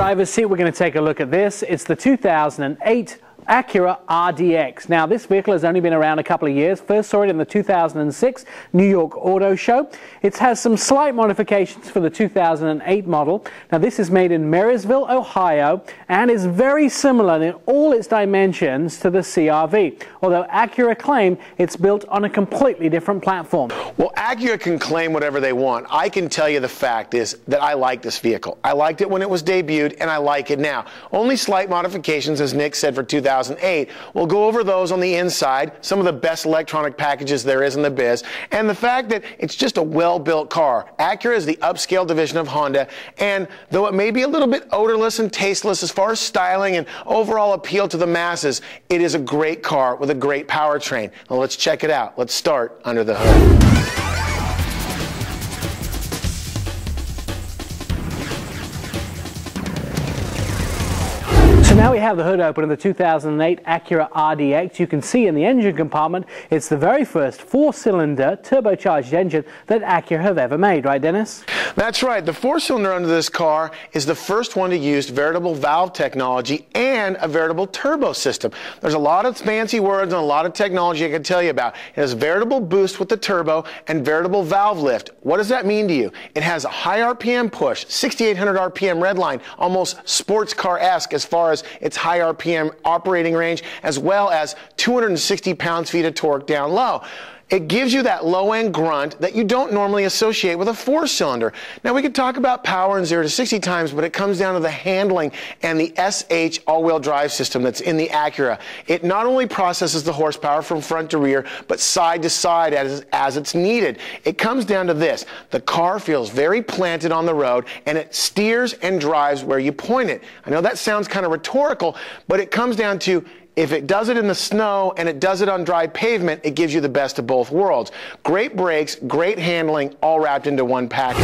driver's seat, we're going to take a look at this. It's the 2008 Acura RDX. Now, this vehicle has only been around a couple of years. First saw it in the 2006 New York Auto Show. It has some slight modifications for the 2008 model. Now, this is made in Marysville, Ohio, and is very similar in all its dimensions to the CR-V, although Acura claim it's built on a completely different platform. Well, Acura can claim whatever they want. I can tell you the fact is that I like this vehicle. I liked it when it was debuted, and I like it now. Only slight modifications, as Nick said, for 2008. We'll go over those on the inside, some of the best electronic packages there is in the biz, and the fact that it's just a well-built car. Acura is the upscale division of Honda, and though it may be a little bit odorless and tasteless as far as styling and overall appeal to the masses, it is a great car with a great powertrain. Now let's check it out. Let's start under the hood. So now we have the hood open of the 2008 Acura RDX. You can see in the engine compartment, it's the very first four-cylinder turbocharged engine that Acura have ever made, right, Dennis? That's right. The four-cylinder under this car is the first one to use veritable valve technology and a veritable turbo system. There's a lot of fancy words and a lot of technology I can tell you about. It has veritable boost with the turbo and veritable valve lift. What does that mean to you? It has a high RPM push, 6,800 RPM redline, almost sports car-esque as far as its high RPM operating range, as well as 260 pounds-feet of torque down low. It gives you that low-end grunt that you don't normally associate with a four-cylinder. Now, we could talk about power and 0 to 60 times, but it comes down to the handling and the SH all-wheel drive system that's in the Acura. It not only processes the horsepower from front to rear, but side to side as it's needed. It comes down to this. The car feels very planted on the road, and it steers and drives where you point it. I know that sounds kind of rhetorical, but it comes down to if it does it in the snow and it does it on dry pavement, it gives you the best of both worlds. Great brakes, great handling, all wrapped into one package.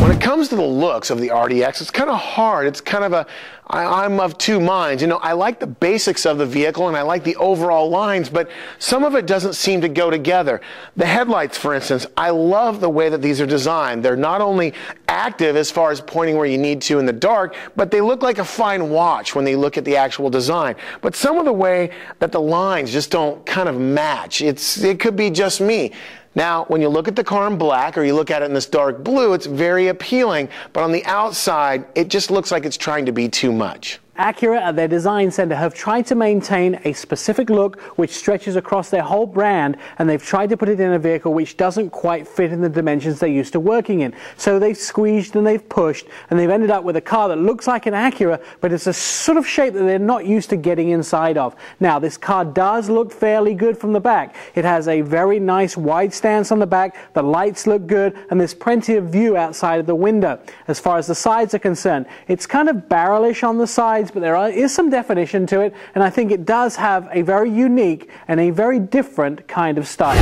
When it comes to the looks of the RDX, it's kind of hard. It's kind of I'm of two minds. You know, I like the basics of the vehicle and I like the overall lines, but some of it doesn't seem to go together. The headlights, for instance, I love the way that these are designed. They're not only active as far as pointing where you need to in the dark, but they look like a fine watch when they look at the actual design. But some of the way that the lines just don't kind of match. It could be just me. Now, when you look at the car in black or you look at it in this dark blue, it's very appealing, but on the outside, it just looks like it's trying to be too much. Acura at their design center have tried to maintain a specific look which stretches across their whole brand, and they've tried to put it in a vehicle which doesn't quite fit in the dimensions they're used to working in. So they've squeezed and they've pushed, and they've ended up with a car that looks like an Acura, but it's a sort of shape that they're not used to getting inside of. Now, this car does look fairly good from the back. It has a very nice wide stance on the back, the lights look good, and there's plenty of view outside of the window. As far as the sides are concerned, it's kind of barrelish on the sides, but there is some definition to it, and I think it does have a very unique and a very different kind of style.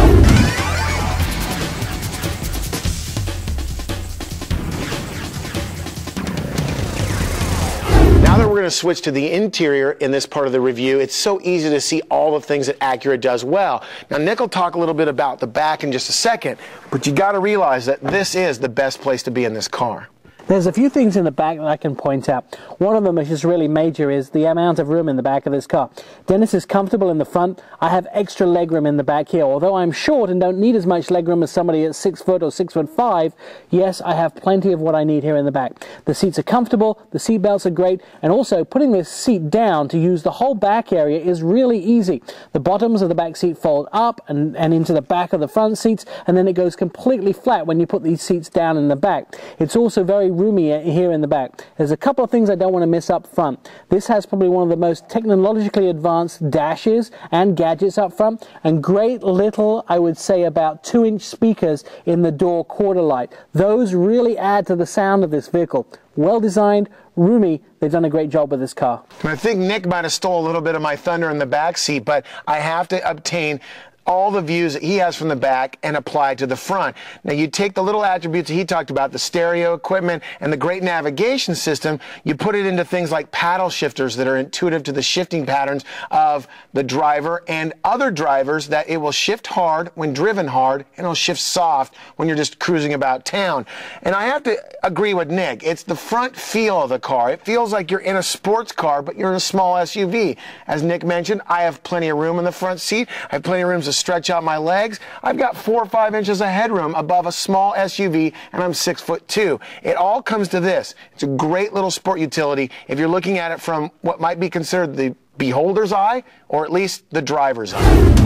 Now that we're going to switch to the interior in this part of the review, it's so easy to see all the things that Acura does well. Now, Nick will talk a little bit about the back in just a second, but you got to realize that this is the best place to be in this car. There's a few things in the back that I can point out. One of them, which is really major, is the amount of room in the back of this car. Dennis is comfortable in the front. I have extra legroom in the back here. Although I'm short and don't need as much legroom as somebody at 6 foot or 6'5", yes, I have plenty of what I need here in the back. The seats are comfortable, the seat belts are great, and also putting this seat down to use the whole back area is really easy. The bottoms of the back seat fold up and into the back of the front seats, and then it goes completely flat when you put these seats down in the back. It's also very roomy here in the back. There's a couple of things I don't want to miss up front. This has probably one of the most technologically advanced dashes and gadgets up front, and great little, I would say, about 2-inch speakers in the door quarter light. Those really add to the sound of this vehicle. Well designed, roomy. They've done a great job with this car. I think Nick might have stole a little bit of my thunder in the back seat, but I have to obtain all the views that he has from the back and apply to the front. Now you take the little attributes that he talked about, the stereo equipment and the great navigation system, you put it into things like paddle shifters that are intuitive to the shifting patterns of the driver and other drivers, that it will shift hard when driven hard and it'll shift soft when you're just cruising about town. And I have to agree with Nick. It's the front feel of the car. It feels like you're in a sports car, but you're in a small SUV. As Nick mentioned, I have plenty of room in the front seat. I have plenty of room to stretch out my legs. I've got 4 or 5 inches of headroom above a small SUV, and I'm 6'2". It all comes to this. It's a great little sport utility if you're looking at it from what might be considered the beholder's eye, or at least the driver's eye.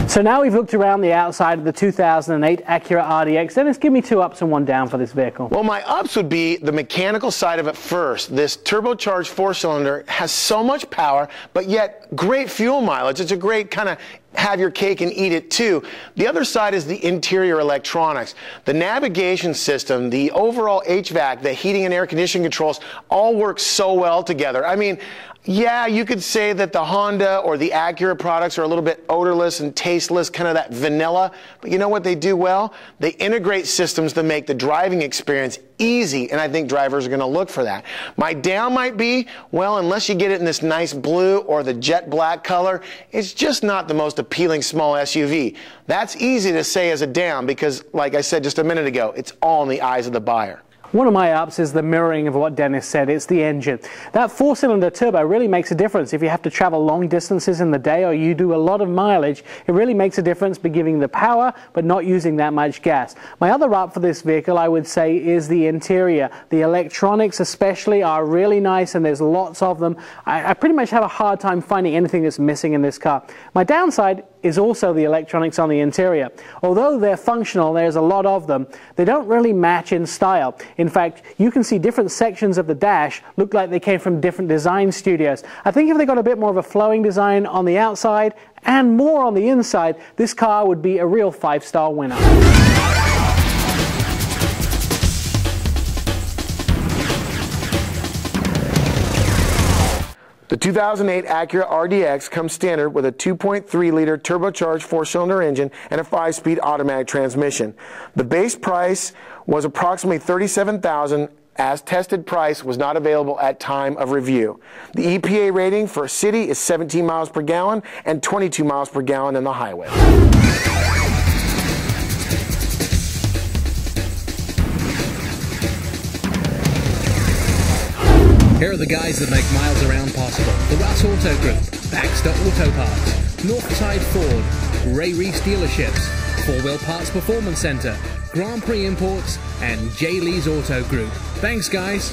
So now we've looked around the outside of the 2008 Acura RDX. Dennis, give me 2 ups and 1 down for this vehicle. Well, my ups would be the mechanical side of it first. This turbocharged 4-cylinder has so much power, but yet great fuel mileage. It's a great kind of have your cake and eat it too. The other side is the interior electronics. The navigation system, the overall HVAC, the heating and air conditioning controls all work so well together. I mean, yeah, you could say that the Honda or the Acura products are a little bit odorless and tasteless, kind of that vanilla, but you know what they do well? They integrate systems to make the driving experience easy, and I think drivers are going to look for that. My down might be, well, unless you get it in this nice blue or the jet black color, it's just not the most appealing small SUV. That's easy to say as a down because, like I said just a minute ago, it's all in the eyes of the buyer. One of my ups is the mirroring of what Dennis said. It's the engine. That 4-cylinder turbo really makes a difference. If you have to travel long distances in the day or you do a lot of mileage, it really makes a difference by giving the power but not using that much gas. My other up for this vehicle, I would say, is the interior. The electronics especially are really nice and there's lots of them. I pretty much have a hard time finding anything that's missing in this car. My downside is also the electronics on the interior. Although they're functional, there's a lot of them, they don't really match in style. In fact, you can see different sections of the dash look like they came from different design studios. I think if they got a bit more of a flowing design on the outside and more on the inside, this car would be a real 5-star winner. The 2008 Acura RDX comes standard with a 2.3-liter turbocharged 4-cylinder engine and a 5-speed automatic transmission. The base price was approximately $37,000, as tested price was not available at time of review. The EPA rating for a city is 17 miles per gallon and 22 miles per gallon in the highway. Here are the guys that make miles around possible. The Russ Auto Group, Baxter Auto Parts, Northside Ford, Ray Reese Dealerships, 4-Wheel Parts Performance Center, Grand Prix Imports, and J. Lee's Auto Group. Thanks, guys.